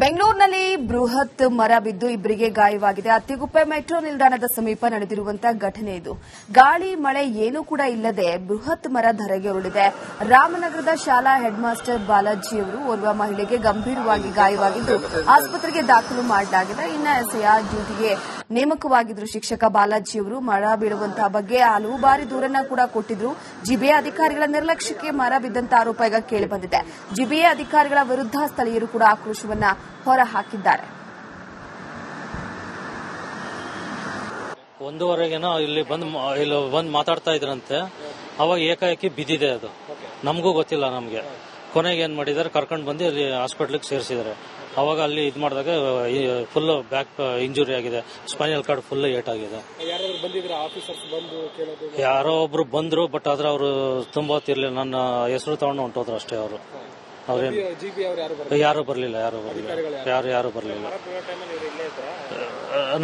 ಬೆಂಗಳೂರಿನಲ್ಲಿ ಬೃಹತ್ ಮರ ಬಿದ್ದು ಇಬ್ಬರಿಗೆ ಗಾಯವಾಗಿದೆ. ಅತ್ತಿಗುಪ್ಪೆ ಮೆಟ್ರೋ ನಿಲ್ದಾಣದ ಸಮೀಪ ನಡೆದಿರುವಂತಹ ಘಟನೆ ಇದು. ಗಾಳಿ ಮಳೆ ಏನೂ ಕೂಡ ಇಲ್ಲದೆ ಬೃಹತ್ ಮರ ಧರೆಗೆ ಉರುಳಿದೆ. ರಾಮನಗರದ ಶಾಲಾ ಹೆಡ್ ಮಾಸ್ಟರ್ ಬಾಲಾಜಿಯವರು ಓರ್ವ ಮಹಿಳೆಗೆ ಗಂಭೀರವಾಗಿ ಗಾಯವಾಗಿದ್ದು ಆಸ್ಪತ್ರೆಗೆ ದಾಖಲು ಮಾಡಲಾಗಿದೆ. ಇನ್ನು ಎಸ್ಐ ಡ್ಯೂಟಿಗೆ ನೇಮಕವಾಗಿದ್ದರು ಶಿಕ್ಷಕ ಬಾಲಾಜಿಯವರು. ಮರ ಬೀಳುವಂತಹ ಬಗ್ಗೆ ಹಲವು ಬಾರಿ ದೂರನ್ನ ಕೂಡ ಕೊಟ್ಟಿದ್ರು. ಜಿಬಿಎ ಅಧಿಕಾರಿಗಳ ನಿರ್ಲಕ್ಷ್ಯಕ್ಕೆ ಮರ ಬಿದ್ದಂತ ಆರೋಪ ಈಗ ಕೇಳಿಬಂದಿದೆ. ಜಿಬಿಎ ಅಧಿಕಾರಿಗಳ ವಿರುದ್ಧ ಸ್ಥಳೀಯರು ಕೂಡ ಆಕ್ರೋಶವನ್ನ ಹೊರಹಾಕಿದ್ದಾರೆ. 1:15 ಇಲ್ಲಿ ಬಂದು ಮಾತಾಡ್ತಾ ಇದ್ರಂತೆ. ಅವಾಗ ಏಕಾಏಕಿ ಬಿದ್ದಿದೆ. ಅದು ನಮಗೂ ಗೊತ್ತಿಲ್ಲ. ನಮಗೆ ಕೊನೆಗೆ ಏನ್ ಮಾಡಿದಾರೆ, ಕರ್ಕೊಂಡು ಬಂದು ಅಲ್ಲಿ ಹಾಸ್ಪಿಟ್ಲಿಗೆ ಸೇರಿಸಿದ್ದಾರೆ. ಅವಾಗ ಅಲ್ಲಿ ಇದು ಮಾಡಿದಾಗ ಫುಲ್ ಬ್ಯಾಕ್ ಇಂಜುರಿ ಆಗಿದೆ, ಸ್ಪೈನಲ್ ಕಾರ್ಡ್ ಫುಲ್ ಏಟ್ ಆಗಿದೆ. ಯಾರೋ ಒಬ್ರು ಬಂದ್ರು, ಬಟ್ ಆದ್ರೆ ಅವರು ತುಂಬಾ ಹೊತ್ತಿರ್ಲಿಲ್ಲ. ನನ್ನ ಹೆಸರು ತಗೊಂಡು ಹೊಂಟೋದ್ರು ಅಷ್ಟೇ. ಅವರು ಯಾರು ಬರ್ಲಿಲ್ಲ. ಯಾರು ಬರ್ಲಿಲ್ಲ.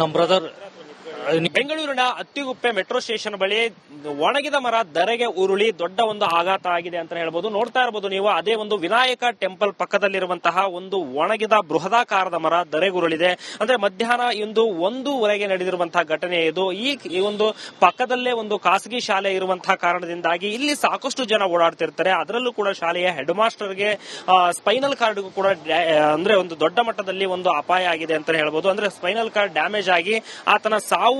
ನಮ್ ಬ್ರದರ್ ಬೆಂಗಳೂರಿನ ಅತ್ತಿಗುಪ್ಪೆ ಮೆಟ್ರೋ ಸ್ಟೇಷನ್ ಬಳಿ ಒಣಗಿದ ಮರ ಧರೆಗೆ ಉರುಳಿ ದೊಡ್ಡ ಒಂದು ಆಘಾತ ಆಗಿದೆ ಅಂತ ಹೇಳ್ಬೋದು. ನೋಡ್ತಾ ಇರಬಹುದು ನೀವು, ಅದೇ ಒಂದು ವಿನಾಯಕ ಟೆಂಪಲ್ ಪಕ್ಕದಲ್ಲಿರುವಂತಹ ಒಂದು ಒಣಗಿದ ಬೃಹದಾಕಾರದ ಮರ ಧರೆಗುರುಳಿದೆ. ಅಂದ್ರೆ ಮಧ್ಯಾಹ್ನ 1:00 ನಡೆದಿರುವಂತಹ ಘಟನೆ ಇದು. ಈ ಒಂದು ಪಕ್ಕದಲ್ಲೇ ಒಂದು ಖಾಸಗಿ ಶಾಲೆ ಇರುವಂತಹ ಕಾರಣದಿಂದಾಗಿ ಇಲ್ಲಿ ಸಾಕಷ್ಟು ಜನ ಓಡಾಡ್ತಿರ್ತಾರೆ. ಅದರಲ್ಲೂ ಕೂಡ ಶಾಲೆಯ ಹೆಡ್ ಮಾಸ್ಟರ್ಗೆ ಸ್ಪೈನಲ್ ಕಾರ್ಡ್ಗೂ ಕೂಡ ಅಂದ್ರೆ ಒಂದು ದೊಡ್ಡ ಮಟ್ಟದಲ್ಲಿ ಒಂದು ಅಪಾಯ ಆಗಿದೆ ಅಂತ ಹೇಳ್ಬೋದು. ಅಂದ್ರೆ ಸ್ಪೈನಲ್ ಕಾರ್ಡ್ ಡ್ಯಾಮೇಜ್ ಆಗಿ ಆತನ ಸಾವು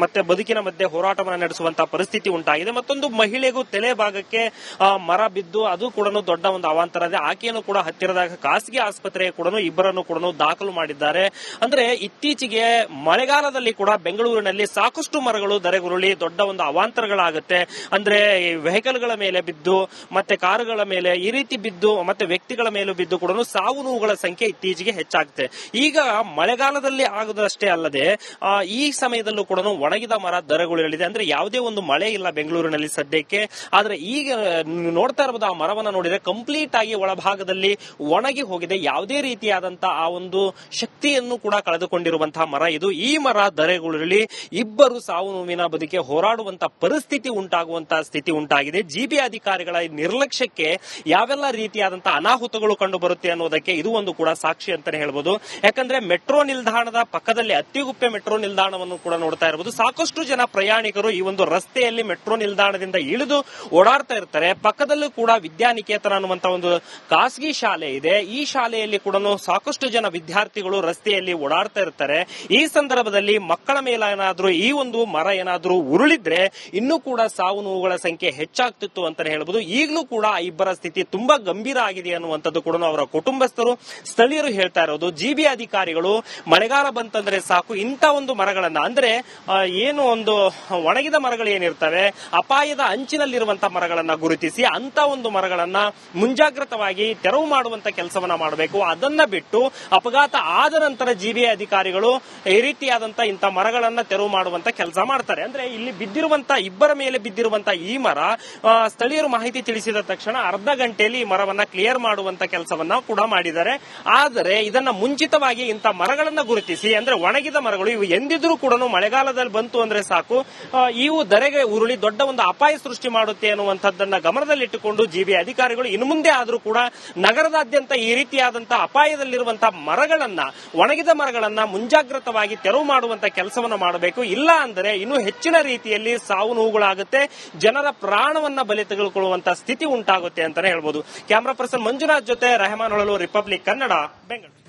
ಮತ್ತೆ ಬದುಕಿನ ಮಧ್ಯೆ ಹೋರಾಟವನ್ನು ನಡೆಸುವಂತಹ ಪರಿಸ್ಥಿತಿ ಉಂಟಾಗಿದೆ. ಮತ್ತೊಂದು ಮಹಿಳೆಗೂ ತಲೆ ಭಾಗಕ್ಕೆ ಮರ ಬಿದ್ದು ಅದು ಕೂಡ ದೊಡ್ಡ ಒಂದು ಅವಾಂತರ ಇದೆ. ಆಕೆಯನ್ನು ಕೂಡ ಹತ್ತಿರದ ಖಾಸಗಿ ಆಸ್ಪತ್ರೆಗೆ ಕೂಡ ಇಬ್ಬರನ್ನು ಕೂಡ ದಾಖಲು ಮಾಡಿದ್ದಾರೆ. ಅಂದ್ರೆ ಇತ್ತೀಚೆಗೆ ಮಳೆಗಾಲದಲ್ಲಿ ಕೂಡ ಬೆಂಗಳೂರಿನಲ್ಲಿ ಸಾಕಷ್ಟು ಮರಗಳು ಧರೆಗುರುಳಿ ದೊಡ್ಡ ಒಂದು ಅವಾಂತರಗಳಾಗುತ್ತೆ. ಅಂದ್ರೆ ವೆಹಿಕಲ್ಗಳ ಮೇಲೆ ಬಿದ್ದು ಮತ್ತೆ ಕಾರುಗಳ ಮೇಲೆ ಈ ರೀತಿ ಬಿದ್ದು ಮತ್ತೆ ವ್ಯಕ್ತಿಗಳ ಮೇಲೂ ಬಿದ್ದು ಕೂಡ ಸಾವು ನೋವುಗಳ ಸಂಖ್ಯೆ ಇತ್ತೀಚೆಗೆ ಹೆಚ್ಚಾಗುತ್ತೆ. ಈಗ ಮಳೆಗಾಲದಲ್ಲಿ ಆಗುದಷ್ಟೇ ಅಲ್ಲದೆ ಈ ಸಮಯದಲ್ಲೂ ಕೂಡ ಒಣಗಿದ ಮರ ಧರೆಗುರುಳಿದೆ. ಅಂದ್ರೆ ಯಾವುದೇ ಒಂದು ಮಳೆ ಇಲ್ಲ ಬೆಂಗಳೂರಿನಲ್ಲಿ ಸದ್ಯಕ್ಕೆ. ಆದ್ರೆ ಈಗ ನೋಡ್ತಾ ಇರಬಹುದು, ಆ ಮರವನ್ನ ನೋಡಿದ್ರೆ ಕಂಪ್ಲೀಟ್ ಆಗಿ ಒಳಭಾಗದಲ್ಲಿ ಒಣಗಿ ಹೋಗಿದೆ. ಯಾವುದೇ ರೀತಿಯಾದಂತಹ ಆ ಒಂದು ಶಕ್ತಿಯನ್ನು ಕೂಡ ಕಳೆದುಕೊಂಡಿರುವಂತಹ ಮರ ಇದು. ಈ ಮರ ಧರೆಗುರುಳಿ ಇಬ್ಬರು ಸಾವು ನೋವಿನ ಬದುಕೆ ಹೋರಾಡುವಂತಹ ಪರಿಸ್ಥಿತಿ ಉಂಟಾಗುವಂತಹ ಸ್ಥಿತಿ ಉಂಟಾಗಿದೆ. ಜಿಬಿ ಅಧಿಕಾರಿಗಳ ನಿರ್ಲಕ್ಷ್ಯಕ್ಕೆ ಯಾವೆಲ್ಲ ರೀತಿಯಾದಂತಹ ಅನಾಹುತಗಳು ಕಂಡು ಬರುತ್ತೆ ಅನ್ನೋದಕ್ಕೆ ಇದು ಒಂದು ಕೂಡ ಸಾಕ್ಷಿ ಅಂತಾನೆ ಹೇಳ್ಬೋದು. ಯಾಕಂದ್ರೆ ಮೆಟ್ರೋ ನಿಲ್ದಾಣದ ಪಕ್ಕದಲ್ಲಿ ಅತ್ತಿಗುಪ್ಪೆ ಮೆಟ್ರೋ ನಿಲ್ದಾಣವನ್ನು ಕೂಡ ನೋಡ್ತಾ ಇರಬಹುದು. ಸಾಕಷ್ಟು ಜನ ಪ್ರಯಾಣಿಕರು ಈ ಒಂದು ರಸ್ತೆಯಲ್ಲಿ ಮೆಟ್ರೋ ನಿಲ್ದಾಣದಿಂದ ಇಳಿದು ಓಡಾಡ್ತಾ ಇರ್ತಾರೆ. ಪಕ್ಕದಲ್ಲೂ ಕೂಡ ವಿದ್ಯಾನಿಕೇತನ ಅನ್ನುವಂತ ಒಂದು ಖಾಸಗಿ ಶಾಲೆ ಇದೆ. ಈ ಶಾಲೆಯಲ್ಲಿ ಕೂಡ ಸಾಕಷ್ಟು ಜನ ವಿದ್ಯಾರ್ಥಿಗಳು ರಸ್ತೆಯಲ್ಲಿ ಓಡಾಡ್ತಾ ಇರ್ತಾರೆ. ಈ ಸಂದರ್ಭದಲ್ಲಿ ಮಕ್ಕಳ ಮೇಲೇನಾದ್ರೂ ಈ ಒಂದು ಮರ ಏನಾದ್ರೂ ಉರುಳಿದ್ರೆ ಇನ್ನೂ ಕೂಡ ಸಾವು ನೋವುಗಳ ಸಂಖ್ಯೆ ಹೆಚ್ಚಾಗ್ತಿತ್ತು ಅಂತಾನೆ ಹೇಳ್ಬೋದು. ಈಗಲೂ ಕೂಡ ಇಬ್ಬರ ಸ್ಥಿತಿ ತುಂಬಾ ಗಂಭೀರ ಆಗಿದೆ ಅನ್ನುವಂಥದ್ದು ಕೂಡ ಅವರ ಕುಟುಂಬಸ್ಥರು ಸ್ಥಳೀಯರು ಹೇಳ್ತಾ ಇರೋದು. ಜಿಬಿ ಅಧಿಕಾರಿಗಳು ಮಳೆಗಾಲ ಬಂತಂದ್ರೆ ಸಾಕು ಇಂಥ ಒಂದು ಮರಗಳನ್ನ, ಅಂದ್ರೆ ಏನು ಒಂದು ಒಣಗಿದ ಮರಗಳು ಏನಿರ್ತವೆ, ಅಪಾಯದ ಅಂಚಿನಲ್ಲಿರುವಂತಹ ಮರಗಳನ್ನ ಗುರುತಿಸಿ ಅಂತ ಒಂದು ಮರಗಳನ್ನ ಮುಂಜಾಗ್ರತವಾಗಿ ತೆರವು ಮಾಡುವಂತ ಕೆಲಸವನ್ನ ಮಾಡಬೇಕು. ಅದನ್ನ ಬಿಟ್ಟು ಅಪಘಾತ ಆದ ನಂತರ ಜಿಬಿಎ ಅಧಿಕಾರಿಗಳು ಈ ರೀತಿಯಾದಂತಹ ಇಂಥ ಮರಗಳನ್ನ ತೆರವು ಮಾಡುವಂತ ಕೆಲಸ ಮಾಡ್ತಾರೆ. ಅಂದ್ರೆ ಇಲ್ಲಿ ಬಿದ್ದಿರುವಂತ ಇಬ್ಬರ ಮೇಲೆ ಬಿದ್ದಿರುವಂತ ಈ ಮರ ಸ್ಥಳೀಯರು ಮಾಹಿತಿ ತಿಳಿಸಿದ ತಕ್ಷಣ ಅರ್ಧ ಗಂಟೆಯಲ್ಲಿ ಈ ಮರವನ್ನ ಕ್ಲಿಯರ್ ಮಾಡುವಂತ ಕೆಲಸವನ್ನ ಕೂಡ ಮಾಡಿದ್ದಾರೆ. ಆದರೆ ಇದನ್ನ ಮುಂಚಿತವಾಗಿ ಇಂಥ ಮರಗಳನ್ನ ಗುರುತಿಸಿ, ಅಂದ್ರೆ ಒಣಗಿದ ಮರಗಳು ಇವು ಎಂದಿದ್ರೂ ಕೂಡ ಮಳೆಗಾಲದಲ್ಲಿ ಬಂತು ಅಂದ್ರೆ ಸಾಕು ಇವು ಧರೆಗೆ ಉರುಳಿ ದೊಡ್ಡ ಒಂದು ಅಪಾಯ ಸೃಷ್ಟಿ ಮಾಡುತ್ತೆ ಅನ್ನುವಂಥದ್ದನ್ನ ಗಮನದಲ್ಲಿಟ್ಟುಕೊಂಡು ಜಿಬಿ ಅಧಿಕಾರಿಗಳು ಇನ್ನು ಮುಂದೆ ಆದ್ರೂ ಕೂಡ ನಗರದಾದ್ಯಂತ ಈ ರೀತಿಯಾದಂತಹ ಅಪಾಯದಲ್ಲಿರುವಂತಹ ಮರಗಳನ್ನ, ಒಣಗಿದ ಮರಗಳನ್ನ ಮುಂಜಾಗ್ರತವಾಗಿ ತೆರವು ಮಾಡುವಂತ ಕೆಲಸವನ್ನ ಮಾಡಬೇಕು. ಇಲ್ಲ ಅಂದರೆ ಇನ್ನೂ ಹೆಚ್ಚಿನ ರೀತಿಯಲ್ಲಿ ಸಾವು ನೋವುಗಳಾಗುತ್ತೆ, ಜನರ ಪ್ರಾಣವನ್ನ ಬಲಿ ತೆಗೆದುಕೊಳ್ಳುವಂತಹ ಸ್ಥಿತಿ ಉಂಟಾಗುತ್ತೆ ಅಂತಾನೆ ಹೇಳ್ಬೋದು. ಕ್ಯಾಮರಾ ಪರ್ಸನ್ ಮಂಜುನಾಥ್ ಜೊತೆ ರೆಹಮಾನ್ ಹೊಳಲು, ರಿಪಬ್ಲಿಕ್ ಕನ್ನಡ, ಬೆಂಗಳೂರು.